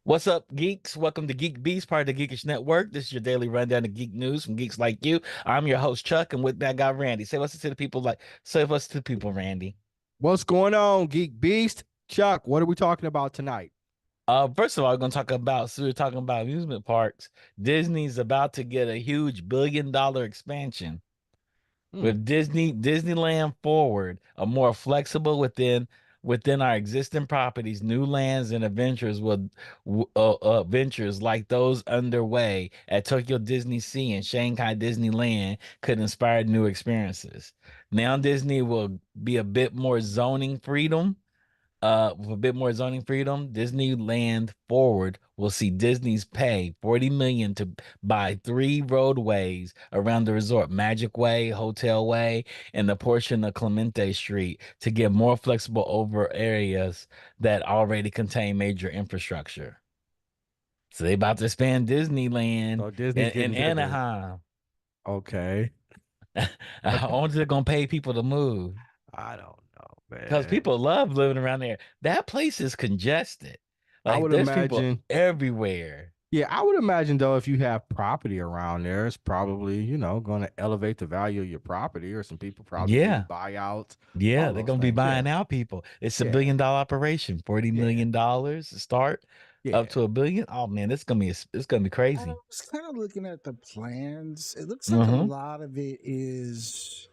What's up, geeks? Welcome to GeekBeast, part of the Geekish Network. This is your daily rundown of geek news from geeks like you. I'm your host, Chuck, and with me I got Randy. Say what's to the people, Randy. What's going on, Geek Beast? Chuck, what are we talking about tonight? First of all, we're talking about amusement parks. Disney's about to get a huge billion-dollar expansion. With Disneyland Forward, a more flexible within our existing properties, new lands and ventures like those underway at Tokyo Disney Sea and Shanghai Disneyland could inspire new experiences. Now Disney will be with a bit more zoning freedom. Disneyland Forward will see Disney's pay $40 million to buy 3 roadways around the resort: Magic Way, Hotel Way, and a portion of Clemente Street, to get more flexible over areas that already contain major infrastructure. So they about to expand Disneyland So Disney's in getting bigger. Anaheim. Okay. How long is it gonna pay people to move? I don't know, Because man. people love living around there. That place is congested. I Like would there's people imagine. everywhere. Yeah, I would imagine though, if you have property around there, it's probably, going to elevate the value of your property, or some people probably do Yeah. buyouts. Yeah, All they're those gonna be things. buying Yeah. out people. It's a Yeah. billion-dollar operation, $40 Yeah. million to start, Yeah. up to $1 billion. Oh man, it's gonna be I crazy. was kind of looking at the plans. It looks like a Mhm. lot of it is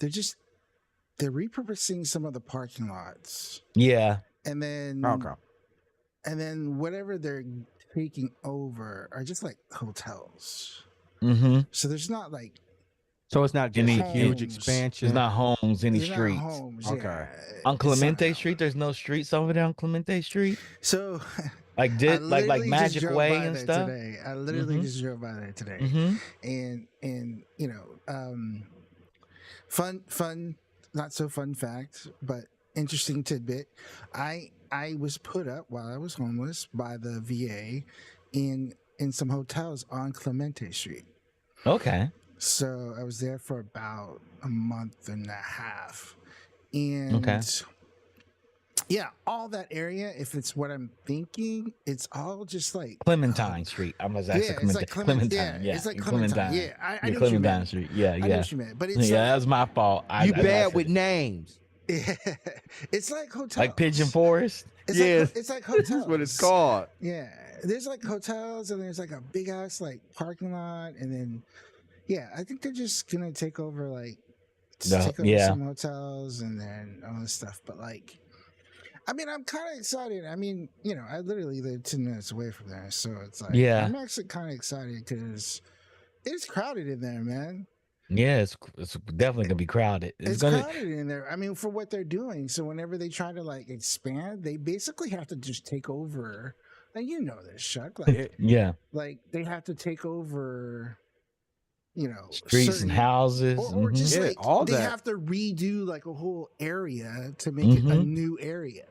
they're repurposing some of the parking lots, Yeah. and then Okay. whatever they're taking over are just like hotels. Mm-hmm. So there's not like So it's not just Any a huge homes. expansion. There's not homes, any They're not streets. homes. Okay. Yeah, On it's not Clemente that Street, one. there's no streets over there on Clemente Street. So Like I like literally just Magic drove Way by and there stuff. today. I literally Mhm. just drove by there today, Mm-hmm. and fun, not so fun fact, but interesting tidbit. I was put up while I was homeless by the VA in some hotels on Clemente Street. Okay. So I was there for about a month and a half, and Okay. yeah, all that area. If it's what I'm thinking, it's all just like Clementine Street. I was actually it's like Clementine. Yeah, it's like in Clementine. Yeah, I Yeah, knew what you Clementine meant. Street. Yeah, I knew yeah. what you meant, but it's Yeah, that was my fault. You I bad said with it. names. it's like hotels, Like Pigeon Forest. It's like hotels. This is what it's called. Yeah, there's like hotels, and there's like a big ass like parking lot, and then I think they're just gonna take over some hotels and then all this stuff. But like, I mean, I'm kind of excited. I mean, I literally live 10 minutes away from there, so it's like, Yeah. I'm actually kind of excited because it's crowded in there, man. Yeah, it's definitely gonna be crowded. It's crowded in there. I mean, for what they're doing. So whenever they try to like expand, they basically have to just take over. And you know this, Chuck. Like, Yeah, like they have to take over, streets and houses. or just Yeah, like all they that. have to redo like a whole area to make it a new area,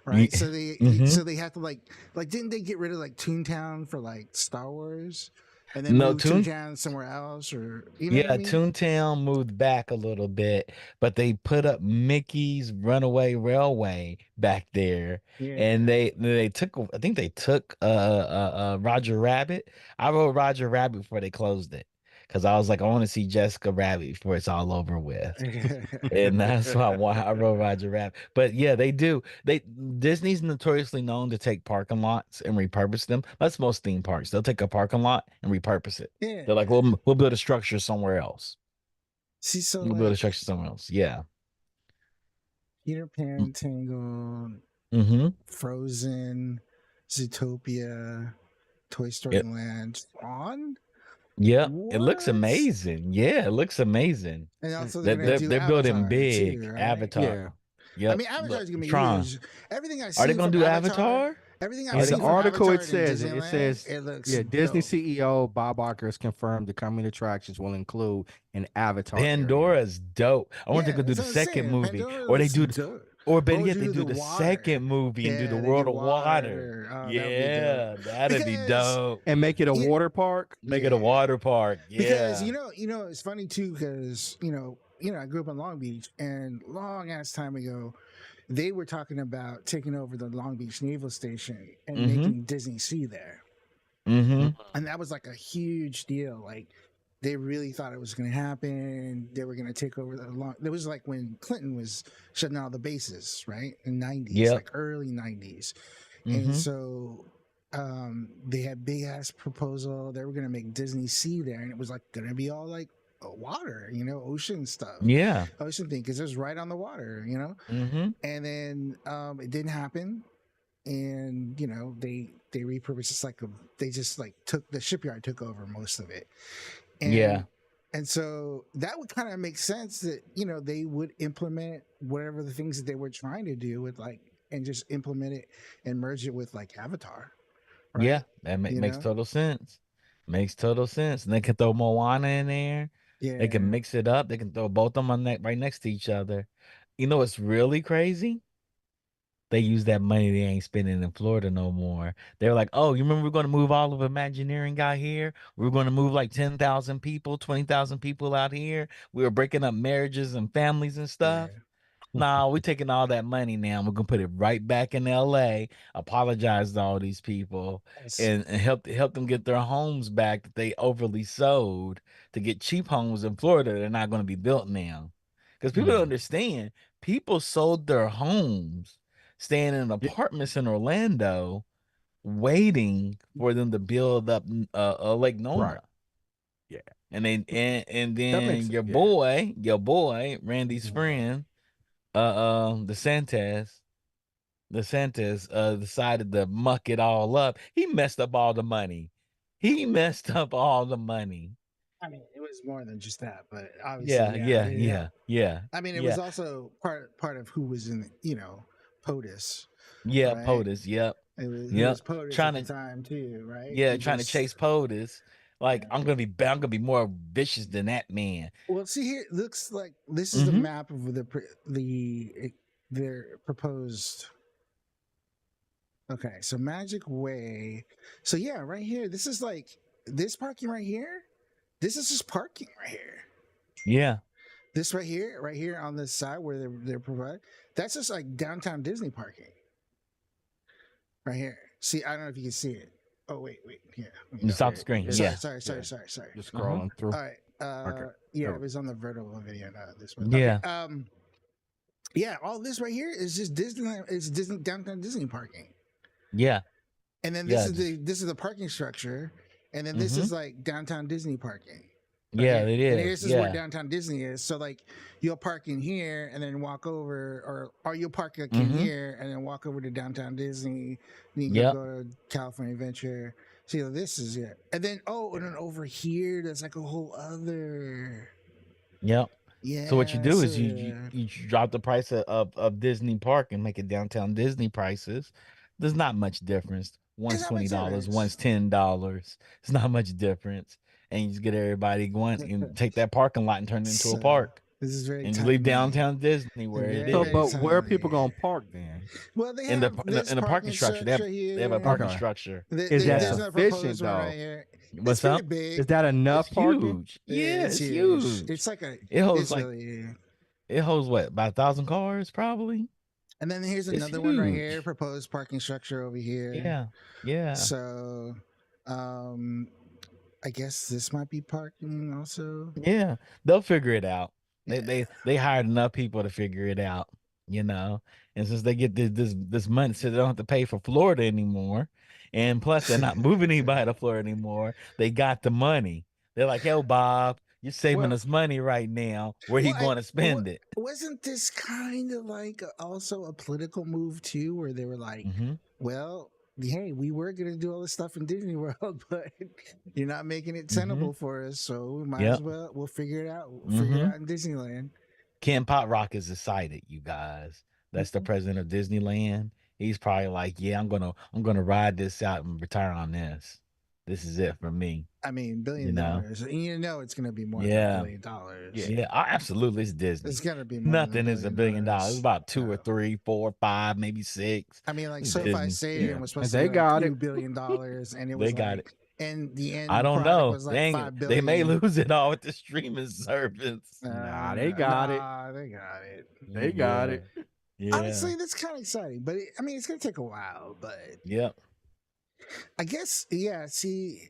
right? Ye- So they Mhm. so they have to like didn't they get rid of like Toontown for like Star Wars, and then No, move Toontown somewhere else, or you know what Yeah, I mean? Toontown moved back a little bit, but they put up Mickey's Runaway Railway back there, Yeah. and they took. I think they took Roger Rabbit. I wrote Roger Rabbit before they closed it, because I was like, I want to see Jessica Rabbit before it's all over with. And that's why I wrote Roger Rabbit. But yeah, they do. Disney's notoriously known to take parking lots and repurpose them. That's most theme parks. They'll take a parking lot and repurpose it. Yeah. They're like, we'll build a structure somewhere else. See, so We'll build a structure somewhere else. Yeah. Peter Pan, Tangled, Mm-hmm. Frozen, Zootopia, Toy Story Land, on. Yeah, it looks What? amazing. Yeah, it looks amazing. And also They're building Avatar, big. too, right? Avatar. Yeah. I mean, Avatar is gonna be Tron. huge. Everything I see. Are they gonna from do Avatar? Everything In I see the from article, Avatar it says and it Disneyland, says it looks Disney dope. CEO Bob Iger has confirmed the coming attractions will include an Avatar area. Pandora's dope. I want to go do that's the what I'm second saying. movie, Pandora or they looks do, dope. or better Or yet, they do do the the water. second movie and do the they World do of Water. Oh, Yeah, that'd be Because- dope. and make it a Yeah. water park. Make it a water park. Yeah. Because it's funny too, because I grew up in Long Beach, and long ass time ago, they were talking about taking over the Long Beach Naval Station and Mm-hmm. making Disney Sea there. Mm-hmm. And that was like a huge deal. Like they really thought it was going to happen. They were going to take over the long. It was like when Clinton was shutting all the bases, right? In '90s, like early '90s, and so they had big ass proposal. They were going to make Disney Sea there, and it was like going to be all like water, ocean stuff. Yeah. Ocean thing because it was right on the water, Mm-hmm. And then it didn't happen, and they repurposed. It's like they just like took the shipyard took over most of it, and and so that would kind of make sense that they would implement whatever the things that they were trying to do with like and just implement it and merge it with like Avatar. Right? Yeah, that makes total sense. Makes total sense. And they can throw Moana in there. Yeah, they can mix it up. They can throw both of them right next to each other. You know what's really crazy? They use that money they ain't spending in Florida no more. They're like, oh, you remember we're going to move all of Imagineering out here? We're going to move like 10,000 people, 20,000 people out here. We were breaking up marriages and families and stuff. Yeah. Nah, we're taking all that money now. We're going to put it right back in LA, apologize to all these people, and help them get their homes back that they overly sold to get cheap homes in Florida. They're not going to be built now. Because people don't understand. People sold their homes staying in apartments in Orlando, waiting for them to build up Lake Nona. Right. Yeah, and then your boy Randy's friend, DeSantis decided to muck it all up. He messed up all the money. I mean, it was more than just that, but obviously, yeah. I mean, it was also part of who was in, POTUS. Yeah, right? POTUS. Yep. He was POTUS at the time too, right? Yeah, trying to chase POTUS. Like I'm gonna be more vicious than that man. Well, see here, it looks like this is the map of their proposed. Okay, so Magic Way. So yeah, right here. This is like this parking right here. This is just parking right here. Yeah. This right here on this side where they're providing. That's just like downtown Disney parking. Right here. See, I don't know if you can see it. Oh wait. Yeah. Stop the screen. Sorry. Just scrolling through. All right. Yeah, it was on the vertical video, not this one. Yeah. Okay. Yeah. All this right here is just Disneyland. It's downtown Disney parking. Yeah. And then this is the parking structure, and then this is like downtown Disney parking. Right it is. And this is where downtown Disney is. So like you'll park in here and then walk over, or you'll park like in here and then walk over to downtown Disney. And you can go to California Adventure. See, this is it. And then and then over here, there's like a whole other. Yep. Yeah. So what you do is you drop the price of Disney Park and make it downtown Disney prices. There's not much difference. One's $20, one's $10. It's not much difference. And you just get everybody going and take that parking lot and turn it into a park. This is very and you leave downtown Disney where it is. But where are people gonna park then? Well, they have in the parking structure. They have a parking structure. Is that sufficient though? Right What's up? Big. Is that enough parking? Huge. Yeah, it's huge. It's like it holds what, about 1,000 cars probably. And then here's another one right here, proposed parking structure over here. Yeah. So, I guess this might be parking also. Yeah, they'll figure it out. They hired enough people to figure it out, and since they get this money, so they don't have to pay for Florida anymore, and plus they're not moving anybody to Florida anymore. They got the money. They're like, "Yo, Bob, you're saving us money right now. Where he going to spend it?" Wasn't this kind of like also a political move too, where they were like, well, hey, we were going to do all this stuff in Disney World, but you're not making it tenable for us, so we might as well, we'll figure it out. We'll figure it out in Disneyland. Ken Potrock is excited, you guys. That's the president of Disneyland. He's probably like, yeah, I'm gonna ride this out and retire on this. This is it for me. I mean, $1 billion. It's going to be more than $1 billion. Yeah, absolutely. It's Disney. It's going to be more nothing is $1 billion. It's about 2 or 3, 4, 5, maybe 6. I mean, like SoFi Stadium was supposed to be $2 billion, and it was it. And the end, I don't know. Was like $5 billion. They may lose it all with the streaming service. Nah, they got it. They got it. They got it. Honestly, that's kind of exciting, but I mean, it's gonna take a while. But I guess, yeah. See,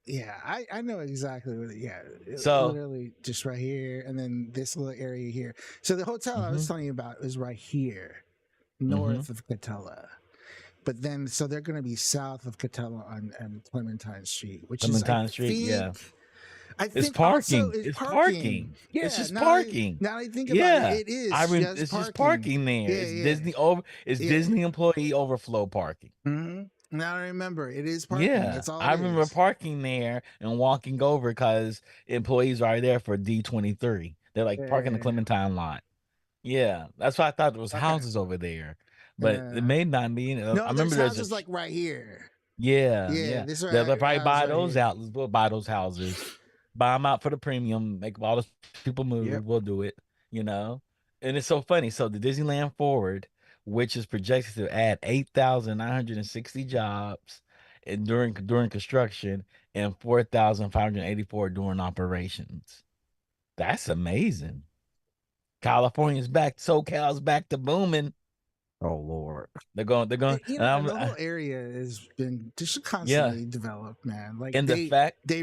yeah, I know exactly what. Literally just right here, and then this little area here. So the hotel I was telling you about is right here, north of Catella. But then, so they're going to be south of Catella on Clementine Street, which Clementine is, Street, I think it's parking. Also it's parking. Yeah, it's just parking. Now I think about it, it is it's just parking there. It's Disney It's Disney employee overflow parking. Now I remember, it is parking. That's all. I remember parking there and walking over because employees are there for D23. They're like parking the Clementine lot. Yeah, that's why I thought there was houses over there, but it may not be. No, I remember there's houses like right here. Yeah. They'll probably buy those out. We'll buy those houses, buy them out for the premium, make all those people move. Yep. We'll do it, And it's so funny. So the Disneyland Forward, which is projected to add 8,960 jobs during construction and 4,584 during operations. That's amazing. California's back. SoCal's back to booming. Oh Lord, they're going. The whole area has been just constantly developed, man. Like, and they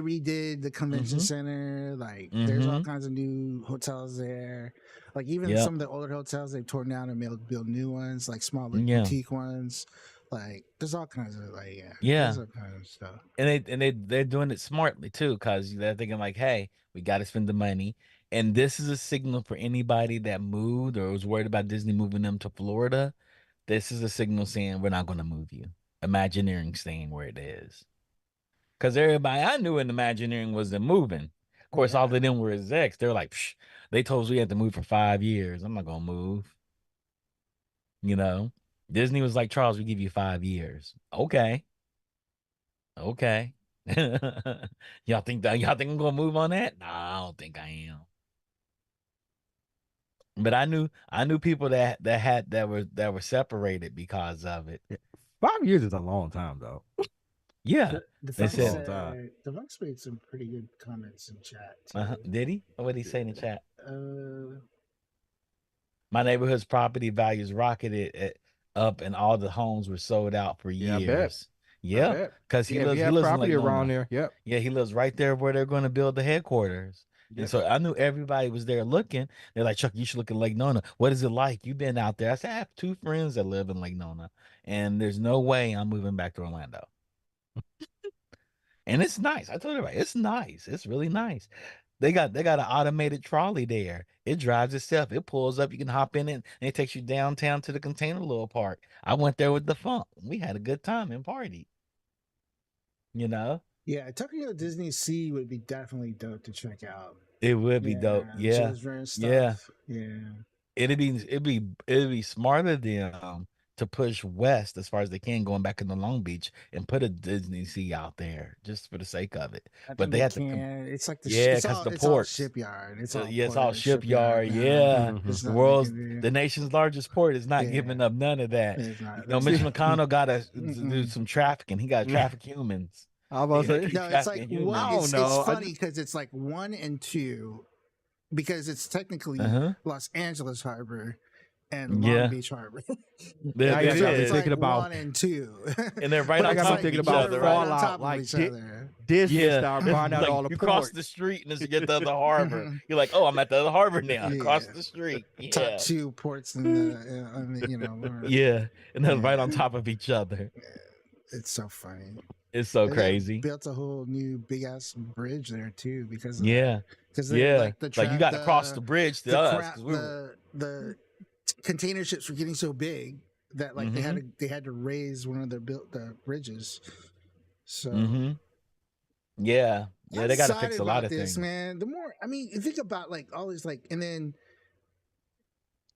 redid the convention center. Like, there's all kinds of new hotels there. Like, even some of the older hotels they've torn down and built new ones, like smaller boutique ones. Like, there's all kinds of there's all kinds of stuff. And they're doing it smartly too, because they're thinking like, hey, we got to spend the money. And this is a signal for anybody that moved or was worried about Disney moving them to Florida. This is a signal saying we're not going to move you. Imagineering staying where it is. Because everybody I knew in Imagineering wasn't moving. Of course, all of them were execs. They're like, psh, they told us we had to move for 5 years. I'm not going to move. Disney was like, Charles, we give you 5 years. Okay. Y'all think I'm going to move on that? Nah, I don't think I am. But I knew people that were separated because of it. 5 years is a long time, though. Yeah, the Fox made some pretty good comments in chat. Did he? What did he say in the chat? My neighborhood's property values rocketed up, and all the homes were sold out for years. Yeah, because he lives property around there. Yep. Yeah, he lives right there where they're going to build the headquarters. Yep. And so I knew everybody was there looking. They're like, Chuck, you should look at Lake Nona. What is it like? You've been out there. I said, I have 2 friends that live in Lake Nona, and there's no way I'm moving back to Orlando. And it's nice. I told everybody, it's nice. It's really nice. They got an automated trolley there. It drives itself. It pulls up. You can hop in it, and it takes you downtown to the Container Little Park. I went there with the funk. We had a good time and partied. Yeah, Tokyo Disney Sea would be definitely dope to check out. It would be dope. Yeah. Yeah. It'd be smarter than to push west as far as they can, going back into Long Beach and put a Disney Sea out there just for the sake of it. But they have to. It's like because the port shipyard. It's all shipyard. Yeah, the nation's largest port is not giving up none of that. Mitch McConnell got to do some trafficking. He got to traffic humans. I was no, it's like it's funny because it's like 1 and 2, because it's technically Los Angeles Harbor and Long Beach Harbor. It's thinking about 1 and 2, and they're right on top of each other. Fallout, like Disney start buying out all the you cross the street and you get to the harbor. You're like, oh, I'm at the other harbor now. Across the street. Top 2 ports in the and then right on top of each other. It's so funny. It's so crazy. Built a whole new big ass bridge there too, because like you got to cross the bridge to us. The container ships were getting so big that like they had to raise one of the bridges. So they got to fix a lot of things, man. The more you think about like all these and then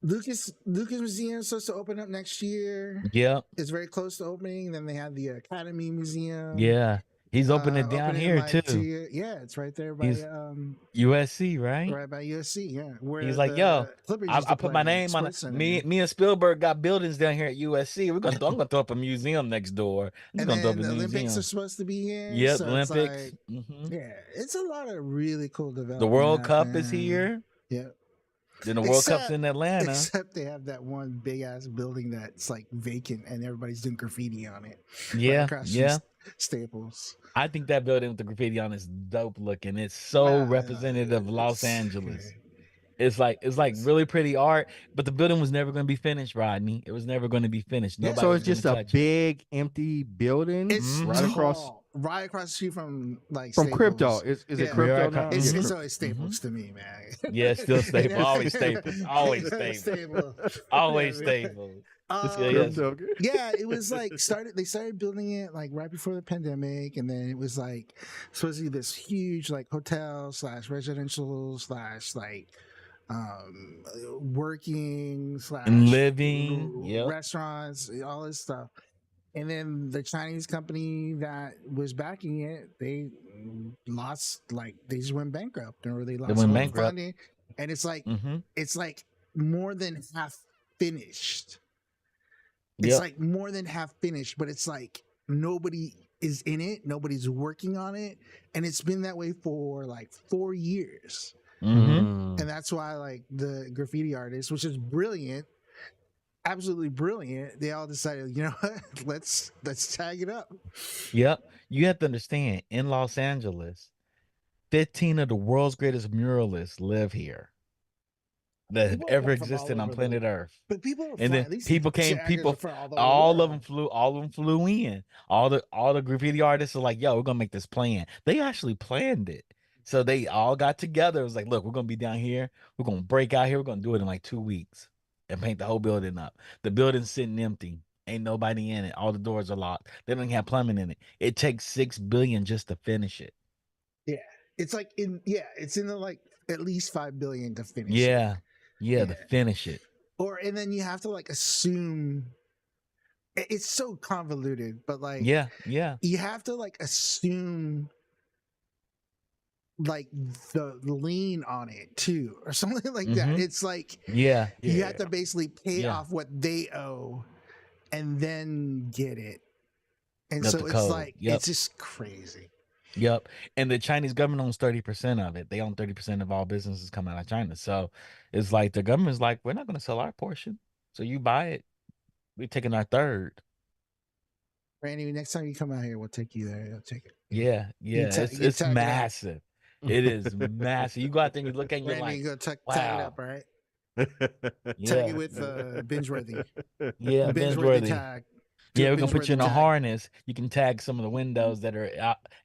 Lucas Museum is supposed to open up next year. Yeah, it's very close to opening. Then they have the Academy Museum. Yeah, he's opening down here too. Yeah, it's right there by USC, right? Right by USC. Yeah, where he's like, yo, I put my name on it. Me and Spielberg got buildings down here at USC. I'm gonna throw up a museum next door. And then the Olympics are supposed to be here. Yep, so Olympics. Yeah, it's a lot of really cool development. The World Cup is here. Yeah. Then the World Cup's in Atlanta. Except they have that one big ass building that's like vacant and everybody's doing graffiti on it. Yeah, right across yeah. from Staples. I think that building with the graffiti on is dope looking. It's so representative of Los Angeles. It's like really pretty art, but the building was never going to be finished, Rodney. It was never going to be finished. Nobody so was it's just gonna a touch big empty building It's right across right across the street from like from Staples. Crypto. Is it Crypto now? It's always Staples to me, man. Yeah, still Staples. Always Staples. Always Staples. Always Staples. Yeah, it was like they started building it like right before the pandemic, and then it was like supposed to be this huge like hotel / residential / like working / living restaurants, all this stuff. And then the Chinese company that was backing it, they lost, like they just went bankrupt, or they lost funding. And it's like it's like more than half finished. It's like more than half finished, but it's like nobody is in it, nobody's working on it, and it's been that way for like 4 years. And that's why like the graffiti artists, which is brilliant, absolutely brilliant, they all decided, you know what, let's tag it up. Yep. You have to understand, in Los Angeles, 15 of the world's greatest muralists live here that have ever existed on planet Earth. But people and then people all of them flew in. All the graffiti artists are like, yo, we're gonna make this plan. They actually planned it. So they all got together. It was like, look, we're gonna be down here, we're gonna break out here, we're gonna do it in like 2 weeks and paint the whole building up. The building's sitting empty. Ain't nobody in it. All the doors are locked. They don't have plumbing in it. It takes $6 billion just to finish it. Yeah. It's like it's in the like at least $5 billion to finish it. Yeah, to finish it. And then you have to like assume it's so convoluted, but like you have to like assume like the lien on it too, or something like that. It's like you have to basically pay off what they owe and then get it. And so it's like it's just crazy. Yep. And the Chinese government owns 30% of it. They own 30% of all businesses coming out of China. So it's like the government's like, we're not going to sell our portion. So you buy it. We're taking our third. Randy, next time you come out here, we'll take you there. I'll take it. Yeah. It's massive. It is massive. You go out there and you look at it, you're Randy, like, you go tag it up, right? Tag it with binge-worthy. Yeah, binge-worthy tag. Yeah, we're gonna put you in a harness. You can tag some of the windows that are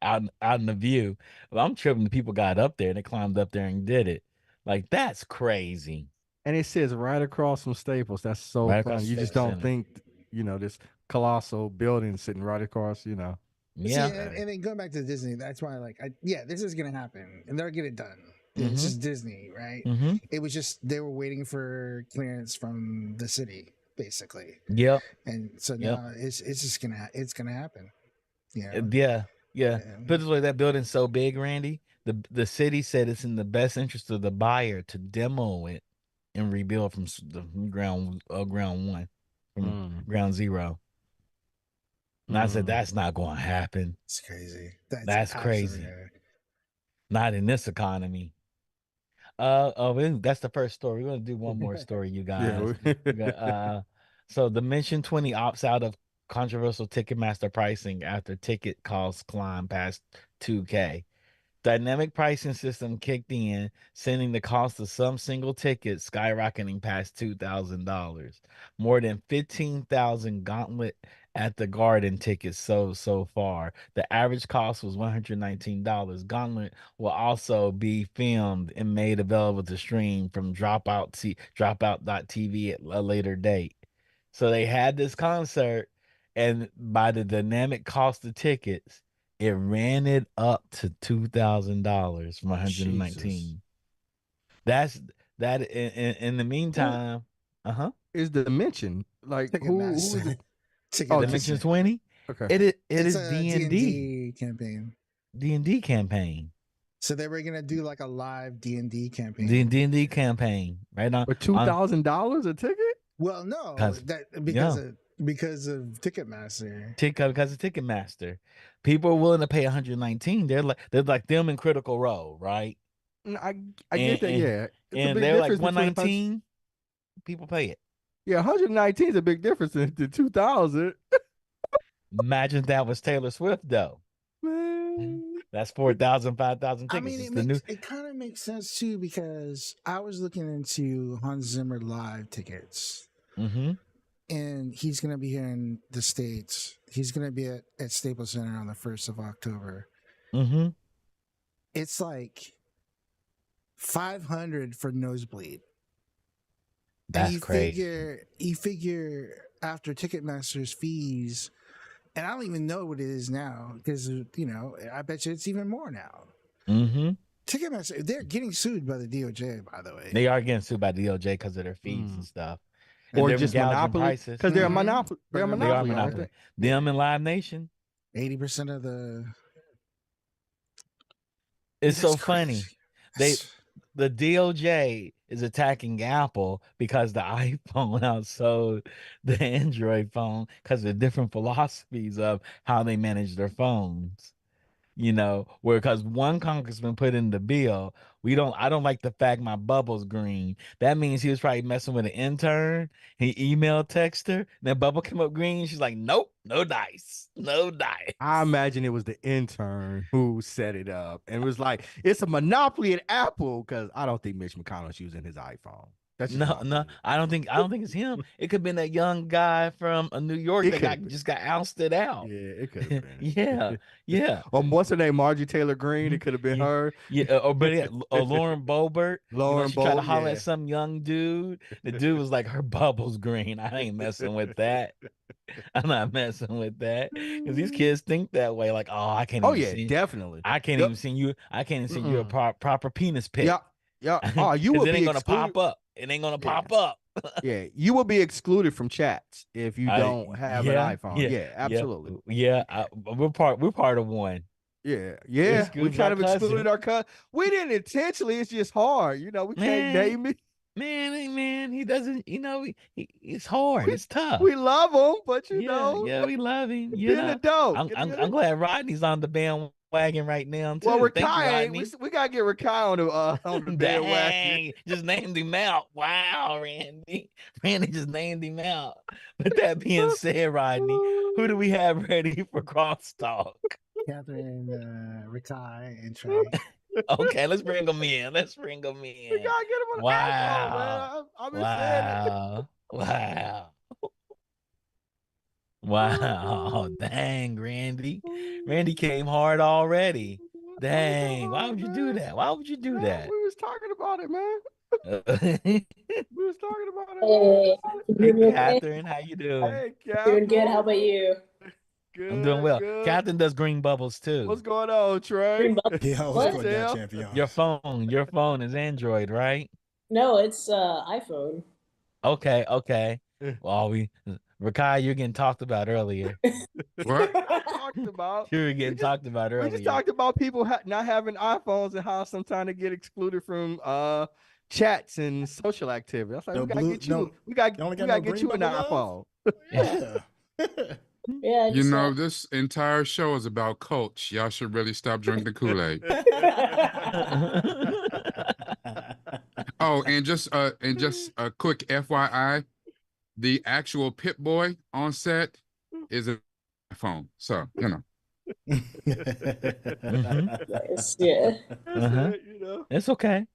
out in the view. Well, I'm tripping. The people got up there. They climbed up there and did it. Like, that's crazy. And it says right across from Staples. That's so fun. You just don't think, this colossal building sitting right across. Yeah. See, and then going back to Disney, that's why this is gonna happen, and they'll get it done. It's just Disney, right? It was just they were waiting for clearance from the city. Basically, and so now it's just gonna happen. Yeah. But it's like that building's so big, Randy. The city said it's in the best interest of the buyer to demo it and rebuild from the ground one, from ground zero. And I said that's not going to happen. It's crazy. That's crazy. Not in this economy. That's the first story. We're gonna do one more story, you guys. So Dimension 20 opts out of controversial Ticketmaster pricing after ticket costs climb past $2K. Dynamic pricing system kicked in, sending the cost of some single tickets skyrocketing past $2,000. More than 15,000 Gauntlet at the Garden tickets sold so far. The average cost was $119. Gauntlet will also be filmed and made available to stream from dropout.tv at a later date. So they had this concert, and by the dynamic cost of tickets, it ran it up to $2,000 from $119. That's that. In the meantime, is the Dimension like who is it? Dimension 20. Okay, it is D&D campaign. D&D campaign. So they were gonna do like a live D&D campaign. D&D campaign, right on. For $2,000 a ticket? Well, no, because of Ticketmaster. Because of Ticketmaster, people are willing to pay $119. They're like them in Critical Role, right? I get that. And, Yeah, it's a and big they're like difference between 119. People pay it. Yeah, 119 is a big difference in 2000. Imagine that was Taylor Swift though. Man. That's 4,000, 5,000 I tickets. mean, It's the new. it kind of makes sense too because I was looking into Hans Zimmer live tickets, Mm-hmm. and he's gonna be here in the States. He's gonna be at Staples Center on the 1st of October. Mm-hmm. It's like 500 for nosebleed. That's and crazy. you figure after Ticketmaster's fees, and I don't even know what it is now because I bet you it's even more now. Mm-hmm. Ticketmaster, they're getting sued by the DOJ, by the way. They are getting sued by DOJ because of their fees and stuff. And Or they're just gouging monopoly, prices. because they're a monopoly. They're a They are They are monopoly, aren't monopoly. they? Them and Live Nation. 80% of the. It's so crazy. funny. The DOJ is attacking Apple because the iPhone outsold the Android phone because of different philosophies of how they manage their phones. Where because one congressman put in the bill, I don't like the fact my bubble's green. That means he was probably messing with an intern. He emailed text her, and then bubble came up green. She's like, nope, no dice, no dice. I imagine it was the intern who set it up and was like, it's a monopoly at Apple, because I don't think Mitch McConnell's using his iPhone. That's just No, my opinion. I don't think it's him. It could have been that young guy from New York that just got ousted out. Yeah, it could have been. Yeah. Or what's her name? Margie Taylor Greene. It could have been her. Yeah, or Lauren Boebert. Lauren She tried to Boebert, holler yeah. at some young dude. The dude was like, her bubble's green. I ain't messing with that. I'm not messing with that. Because these kids think that way. Like, oh, I can't Oh even yeah, see. definitely. I can't even send you. I can't even send you a proper penis pic. Yeah. Oh, you Because will it be ain't gonna excluded. pop up. It ain't gonna pop up. Yeah, you will be excluded from chats if you don't have an iPhone. Yeah, absolutely. Yeah. We're part of one. Yeah. It's We good. kind of excluded our cousin. We didn't intentionally. It's just hard. We can't name it. Man, he doesn't. It's hard. It's tough. We love him, but yeah, we love him. Be an adult. I'm glad Rodney's on the bandwagon right now too. Well, Thank you, Rakai, Rodney. we gotta get Rakai on the bandwagon. Just named him out. Wow, Randy. Randy just named him out. With that being said, Rodney, who do we have ready for crosstalk? Catherine, Rakai, and Trey. Okay, let's bring them in. We gotta get him on the iPhone, man. I've been saying it. Wow. Dang, Randy. Randy came hard already. Dang. Why would you do that? Why would you do that? We was talking about it, man. We was talking about it. Hey, Catherine, how you doing? Hey, Catherine. Doing good. How about you? Good, I'm doing well. Good. Catherine does green bubbles too. What's going on, Trey? Green bubbles? Yo, what's going down, champion? Your phone is Android, right? No, it's iPhone. Okay. Well, Rakai, you're getting talked about earlier. What? Talked about. You were getting talked about earlier. We just talked about people not having iPhones and how sometimes they get excluded from chats and social activity. I was like, we gotta get you an iPhone. Yeah. Yeah. This entire show is about Coach. Y'all should really stop drinking the Kool-Aid. Oh, and just a quick FYI, the actual Pit Boy on set is a phone. So, Nice. Yeah. It's okay.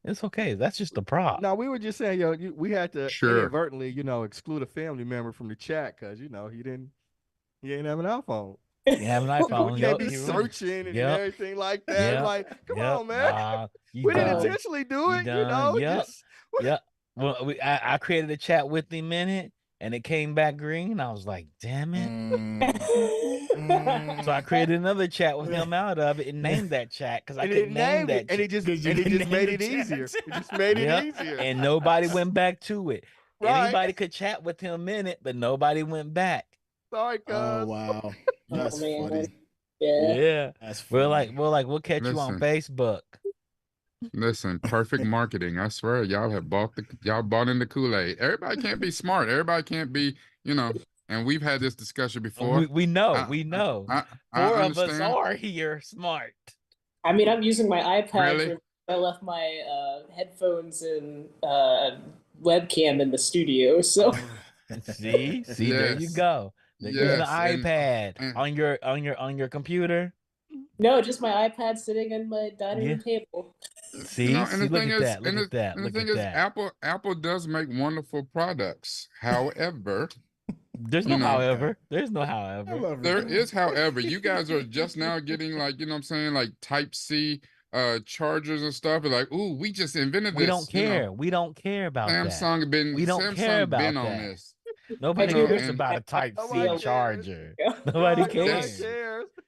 That's just the prop. No, we were just saying, we had to inadvertently, exclude a family member from the chat because, he ain't have an iPhone. You have an iPhone. We can't be searching and everything like that. Yep. Like, come on, man. We didn't intentionally do it, Yeah. Well, I created a chat with him in it, and it came back green. I was like, damn it. So I created another chat with him out of it and named that chat because I couldn't name that. And it just made it easier. It just made it easier. And nobody went back to it. Right. Anybody could chat with him in it, but nobody went back. Sorry, cuz. Oh wow, that's funny. Yeah. That's funny. We'll catch you on Facebook. Listen, perfect marketing. I swear, y'all bought in the Kool-Aid. Everybody can't be smart. Everybody can't be, and we've had this discussion before. We know. I Four of us are here smart. I mean, I'm using my iPad for I left my headphones and webcam in the studio. So See, there you go. They're using the iPad and on your computer. no, just my iPad sitting on my dining room table. See, and the look thing at is, that. Look at that. and the Look thing at is, that. Apple does make wonderful products. However, There's no however. There's no however. There is, however, you guys are just now getting like, you know what I'm saying, like Type C chargers and stuff. And like, ooh, we just invented this. We don't care. You know, We don't care about Samsung that. been We don't Samsung care about been that. on this. Nobody cares about a Type C charger. Nobody cares.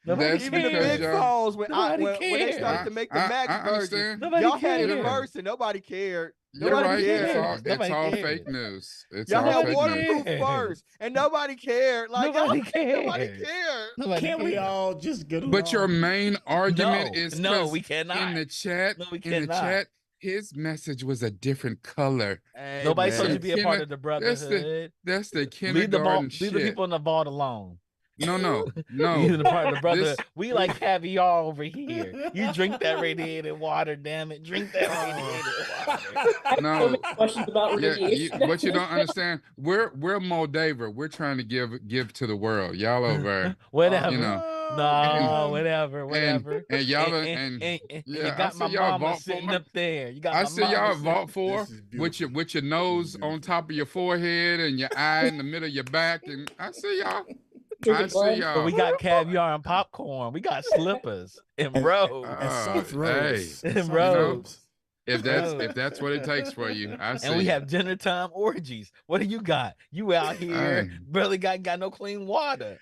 Nobody Even the cares. big phones when they started cares. to make the Max version, Nobody y'all had it cares. reversed and nobody cared. You're right. Nobody cared. It's all cares. fake news. It's Y'all all had fake waterproof news. first, and nobody cared. Like Nobody nobody cared. cared. Can't we all just get along? But your main argument is no, we cannot. in the chat. No, we in the cannot. chat, his message was a different color. Hey, Nobody's man. supposed to be a part of the brotherhood. That's the Leave kindergarten leave the people in the vault alone. No. You're the part of the brother. We like caviar over here. You drink that radiated water, damn it. Drink that radiated water. No. Questions about radiation. What you don't understand, we're Moldova. We're trying to give to the world. Y'all over, whatever. you know. No, whatever. And y'all and you I got see my y'all mama Vault sitting 4. up there. You got I my see mama y'all sitting- Vault 4 with your nose on top of your forehead and your eye in the middle of your back, and I see y'all. I see y'all. But we got caviar and popcorn. We got slippers and robes. And soft robes. Hey, And robes. if that's what it takes for you, I see. And we have dinner time orgies. What do you got? You out here barely got no clean water.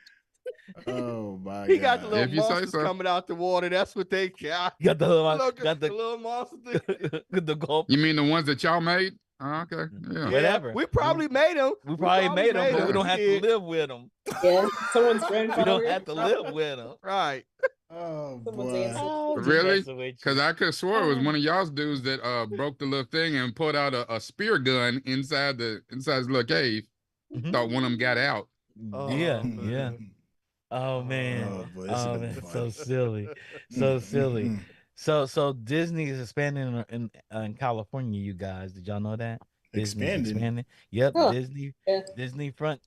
Oh my god! He got the little If you say monsters so. coming out the water. That's what they got. You got the little, little monster thing. the gulp. You mean the ones that y'all made? Oh, okay, yeah. Whatever. We probably made them. We probably made them, but we don't have to live with them. Yeah, someone's We grandfather. don't have to live with them. Right. Oh Someone's boy! ancestor. Really? Because I could have swore it was one of y'all's dudes that broke the little thing and pulled out a spear gun inside his little cave. Thought one of them got out. Yeah. Oh man. Oh, boy, Oh man, so silly. So silly. So Disney is expanding in California, you guys. Did y'all know that? Disney's expanding. Yep, Huh. Disney front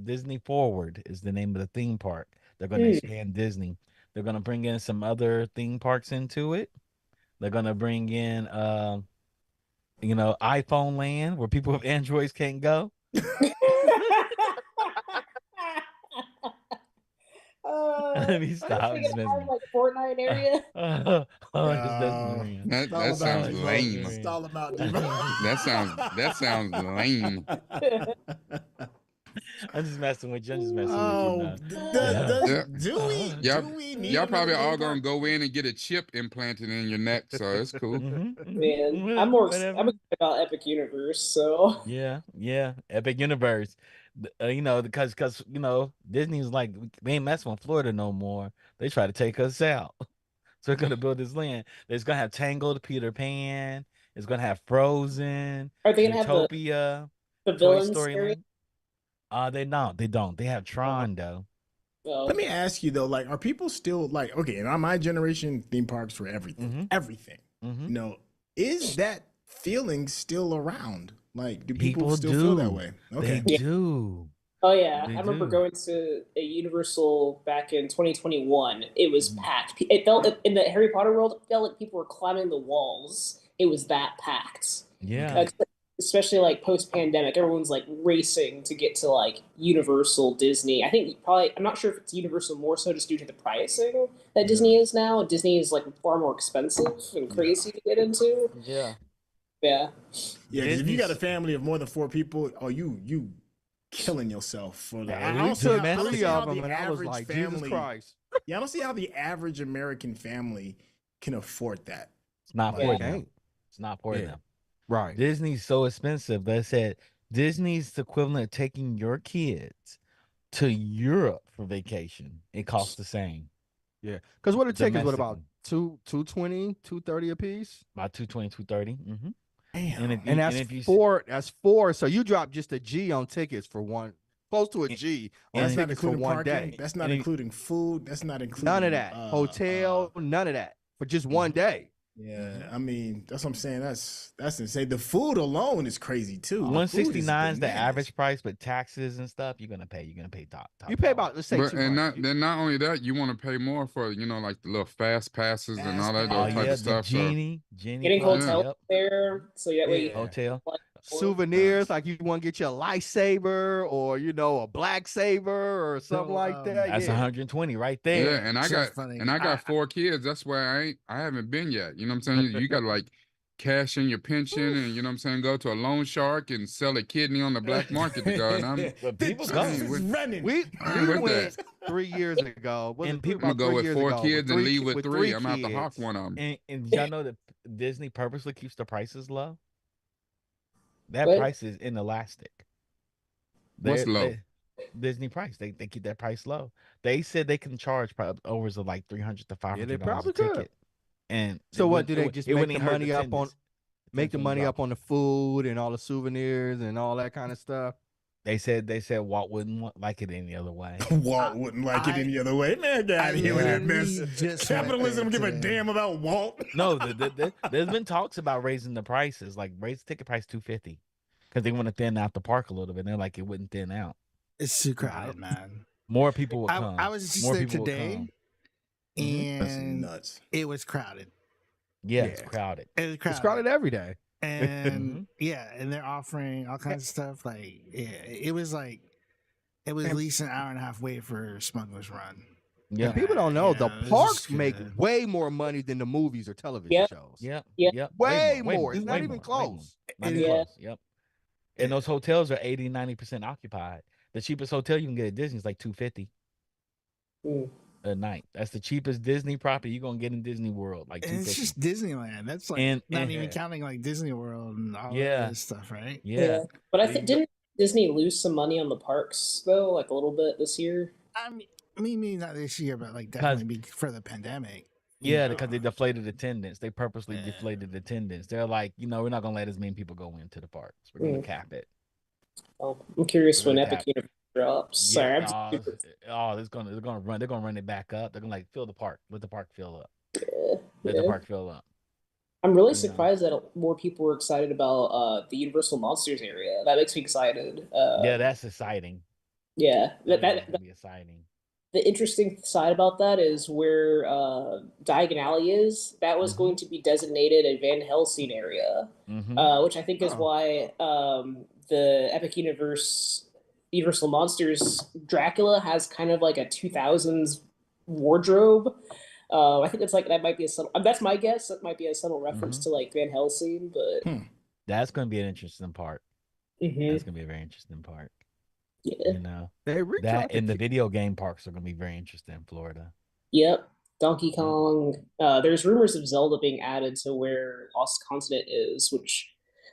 Disney Forward is the name of the theme park. They're going to expand Disney. They're going to bring in some other theme parks into it. They're going to bring in iPhone land where people with Androids can't go. Let me stop. Like Fortnite area. That sounds lame. Stall them out. That sounds lame. I'm just messing with you. I'm just messing with you. Do we need y'all probably another all theme gonna go in and get a chip implanted in your neck, so it's cool. Man, I'm excited about Epic Universe. So yeah, Epic Universe. Because Disney's like, we ain't messing with Florida no more. They try to take us out, so they're gonna build this land. It's gonna have Tangled, Peter Pan. It's gonna have Frozen. Are they gonna Zootopia, have the Toy villain Story area? They don't. They have Tron though. Let me ask you though, like, are people still like, okay, in my generation, theme parks were everything, everything. Is that feeling still around? Like, do people still feel that way? Okay, they do. Oh yeah, I remember going to a Universal back in 2021. It was packed. It felt in the Harry Potter world. It felt like people were climbing the walls. It was that packed. Yeah. Especially like post-pandemic, everyone's like racing to get to like Universal, Disney. I think I'm not sure if it's Universal more so just due to the pricing that Disney is now. Disney is like far more expensive and crazy to get into. Yeah. Because if you got a family of more than 4 people, you killing yourself for that. I don't see how the average family. Yeah, I don't see how the average American family can afford that. It's not for them. It's not for them. Right. Disney's so expensive. They said Disney's the equivalent of taking your kids to Europe for vacation. It costs the same. Yeah. Because what it takes is what about $220, $230 a piece? About $220, $230. Mm-hmm. Damn. And that's four. So you drop just a G on tickets for one, close to a G on tickets for one day. That's not including food. That's not including none of that. Hotel, none of that for just one day. Yeah, I mean, that's what I'm saying. That's insane. The food alone is crazy too. 169 is the average price, but taxes and stuff, you're gonna pay top. You pay about, let's say, but and $200. not only that, you want to pay more for like the little fast passes and all that type of stuff. Genie getting hotels there, so that way hotel. Souvenirs, like you want to get your lightsaber or a black saber or something like that. That's 120 right there. Yeah, and I got 4 kids. That's why I haven't been yet. You know what I'm saying? You got to like cash in your pension and you know what I'm saying, go to a loan shark and sell a kidney on the black market to go. And people running. We went 3 years ago. And people gonna go with 4 kids and leave with 3. I'm out to hawk one of them. And y'all know that Disney purposely keeps the prices low. That price is inelastic. What's low? Disney price. They keep that price low. They said they can charge overs of like $300 to $500 a ticket. And so what do they just make the money up on? Make the money up on the food and all the souvenirs and all that kind of stuff. They said Walt wouldn't like it any other way. Walt wouldn't like it any other way. Man, get out of here with that mess. Capitalism give a damn about Walt. No, there's been talks about raising the prices, like raise the ticket price $250, because they want to thin out the park a little bit. And they're like, it wouldn't thin out. It's too crowded, man. More people will come. I was just there today, and that's nuts. It was crowded. Yeah, it's crowded. It's crowded every day. And and they're offering all kinds of stuff. Like, it was at least an hour and a half wait for Smuggler's Run. Yeah, people don't know the parks make way more money than the movies or television shows. Yep. Way more. It's not even close. Yep. And those hotels are 80-90% occupied. The cheapest hotel you can get at Disney is like $250 a night. That's the cheapest Disney property you're gonna get in Disney World. Like, and it's just Disneyland. That's like not even counting like Disney World and all that stuff, right? Yeah. But I think didn't Disney lose some money on the parks though, like a little bit this year? I mean maybe not this year, but like definitely for the pandemic. Yeah, because they deflated attendance. They purposely deflated attendance. They're like, we're not gonna let as many people go into the parks. We're gonna cap it. Oh, I'm curious when Epic Universe drops. Sorry, they're gonna run it back up. They're gonna like fill the park. Let the park fill up. Let the park fill up. I'm really surprised that more people were excited about the Universal Monsters area. That makes me excited. That's exciting. Yeah, that'd be exciting. The interesting side about that is where Diagon Alley is. That was going to be designated a Van Helsing area, which I think is why the Epic Universal Monsters Dracula has kind of like a 2000s wardrobe. I think it's like that might be a subtle. That's my guess. That might be a subtle reference to like Van Helsing, but that's going to be an interesting part. That's going to be a very interesting part. Yeah, that and the video game parks are going to be very interesting in Florida. Yep, Donkey Kong. There's rumors of Zelda being added to where Lost Continent is, which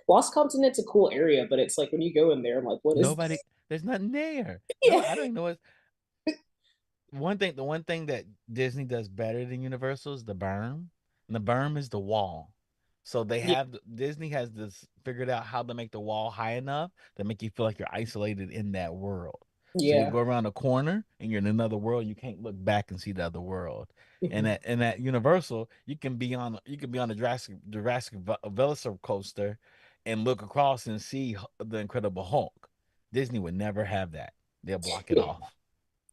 Lost Continent's a cool area, but it's like when you go in there, I'm like, what is nobody? There's nothing there. Yeah. No, I don't even know what. The one thing that Disney does better than Universal is the berm. And the berm is the wall. So Disney has this figured out how to make the wall high enough to make you feel like you're isolated in that world. Yeah. So you go around a corner and you're in another world. You can't look back and see the other world. And at Universal, you can be on the Jurassic Velocicoaster and look across and see the Incredible Hulk. Disney would never have that. They'll block it off.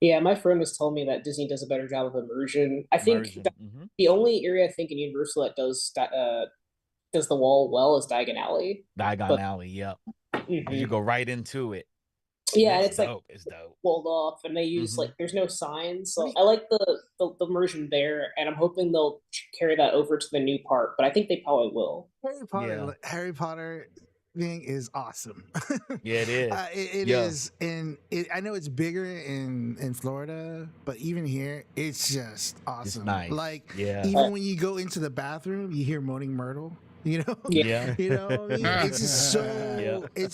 Yeah, my friend was telling me that Disney does a better job of immersion. I think the only area I think in Universal that does the wall well is Diagon Alley. Alley, yep. You go right into it. Yeah, it's dope. Like it's dope. Walled off, and they use like there's no signs, so I like the immersion there, and I'm hoping they'll carry that over to the new park. But I think they probably will. Harry Potter thing is awesome. Yeah, it is. It is, and I know it's bigger in Florida, but even here, it's just awesome. It's nice. Like, even when you go into the bathroom, you hear Moaning Myrtle. You know, it's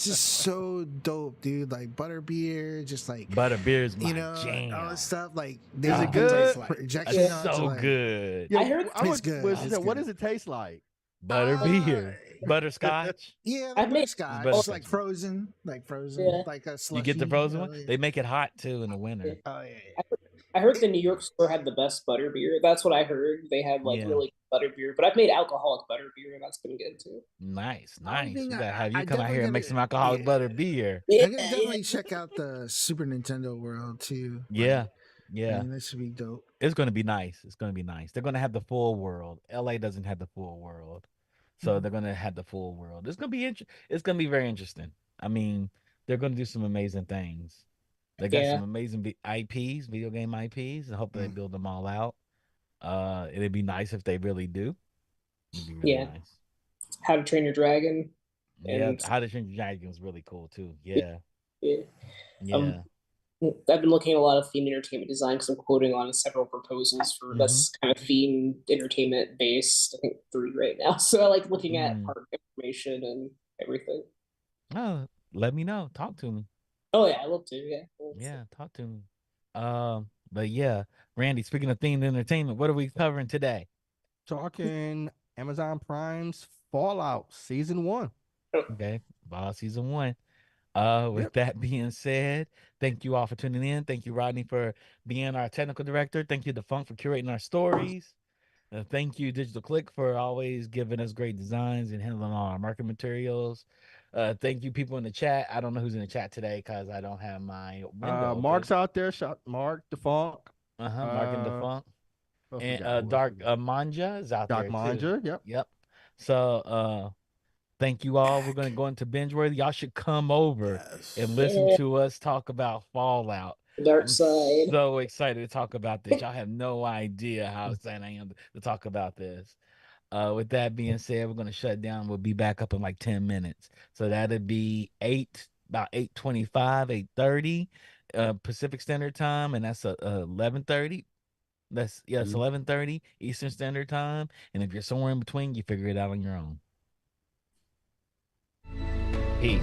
just so dope, dude. Like butterbeer, just like butterbeer's my jam. All this stuff. Like, is it good? Projection it's so good. I heard it's good. What does it taste like? Butterbeer, butterscotch. Yeah, like butterscotch. It's like frozen, like a slushie. You get the frozen one. They make it hot too in the winter. Oh yeah. I heard the New York store had the best butterbeer. That's what I heard. They had like really butterbeer, but I've made alcoholic butterbeer and that's been good too. Nice. I We think gotta have you I come out here and make some alcoholic butter beer. I can definitely check out the Super Nintendo world too. Yeah. Like, yeah. I mean, that should be dope. It's gonna be nice. It's gonna be nice. They're gonna have the full world. LA doesn't have the full world. So they're gonna have the full world. It's gonna be it's gonna be very interesting. I mean, they're gonna do some amazing things. They got some amazing IPs, video game IPs, and hope they build them all out. It'd be nice if they really do. It'd be really nice. How to Train Your Dragon. Yeah, How to Train Your Dragon is really cool too. Yeah. Yeah. I've been looking at a lot of themed entertainment design because I'm quoting on several proposals for that's kind of themed entertainment based. I think 3 right now. So I like looking at park information and everything. Oh, let me know. Talk to me. Oh yeah, I love to. Yeah. Yeah, talk to me. But yeah, Randy. Speaking of themed entertainment, what are we covering today? Talking Amazon Prime's Fallout Season 1. Okay, Fallout Season 1. With that being said, thank you all for tuning in. Thank you, Rodney, for being our technical director. Thank you, Defunct, for curating our stories. Thank you, Digital Click, for always giving us great designs and handling all our marketing materials. Thank you, people in the chat. I don't know who's in the chat today because I don't have my window. Mark's out there. Mark Defunct. Mark and Defunct. And Dark Manja is out there. Dark Manja, Yep. So thank you all. We're going to go into binge worthy. Y'all should come over and listen to us talk about Fallout. Dark side. So excited to talk about this. Y'all have no idea how excited I am to talk about this. With that being said, we're going to shut down. We'll be back up in like 10 minutes. So that'll be about 8:25, 8:30 Pacific Standard Time, and that's 11:30. It's 11:30 Eastern Standard Time. And if you're somewhere in between, you figure it out on your own. Peace.